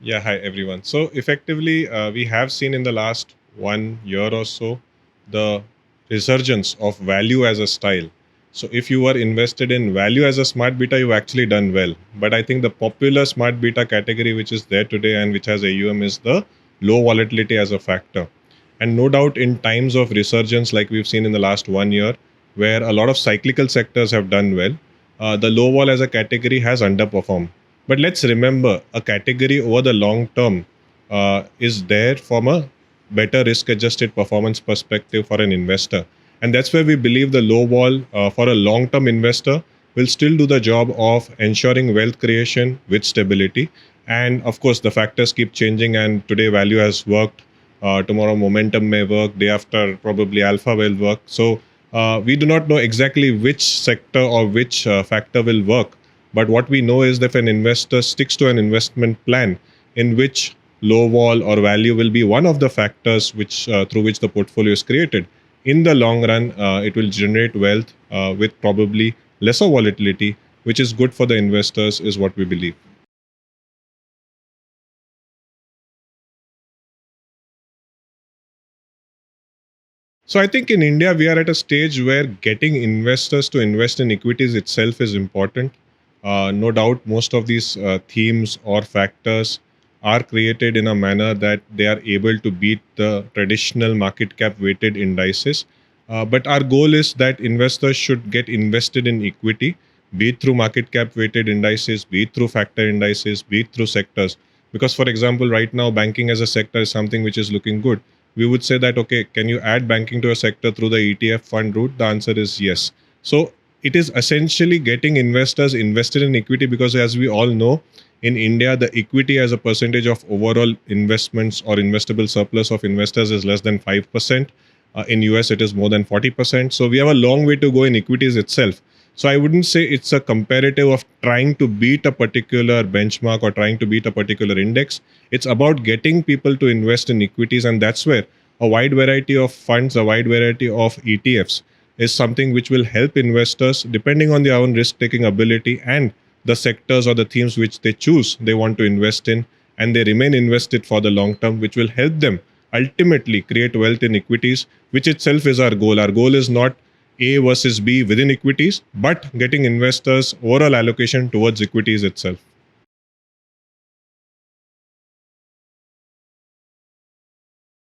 Yeah, hi everyone. So effectively, we have seen in the last 1 year or so the resurgence of value as a style. So if you were invested in value as a smart beta, you've actually done well. But I think the popular smart beta category, which is there today and which has AUM, is the low volatility as a factor. And no doubt, in times of resurgence like we've seen in the last 1 year, where a lot of cyclical sectors have done well, the low vol as a category has underperformed. But let's remember, a category over the long term is there from a better risk adjusted performance perspective for an investor. And that's where we believe the low vol for a long term investor will still do the job of ensuring wealth creation with stability. And of course, the factors keep changing, and today value has worked. Tomorrow, momentum may work. Day after, probably alpha will work. So, we do not know exactly which sector or which factor will work. But what we know is that if an investor sticks to an investment plan in which low vol or value will be one of the factors which through which the portfolio is created, in the long run, it will generate wealth with probably lesser volatility, which is good for the investors, is what we believe. So I think in India we are at a stage where getting investors to invest in equities itself is important. No doubt, most of these themes or factors are created in a manner that they are able to beat the traditional market cap weighted indices. But our goal is that investors should get invested in equity, be it through market cap weighted indices, be it through factor indices, be it through sectors. Because, for example, right now, banking as a sector is something which is looking good. We would say that, okay, can you add banking to a sector through the ETF fund route? The answer is yes. So it is essentially getting investors invested in equity, because as we all know, in India, the equity as a percentage of overall investments or investable surplus of investors is less than 5%. In US, it is more than 40%. So we have a long way to go in equities itself. So I wouldn't say it's a comparative of trying to beat a particular benchmark or trying to beat a particular index. It's about getting people to invest in equities, and that's where a wide variety of funds, a wide variety of ETFs is something which will help investors depending on their own risk taking ability and the sectors or the themes which they choose they want to invest in, and they remain invested for the long term, which will help them ultimately create wealth in equities, which itself is our goal. Our goal is not A versus B within equities, but getting investors overall allocation towards equities itself.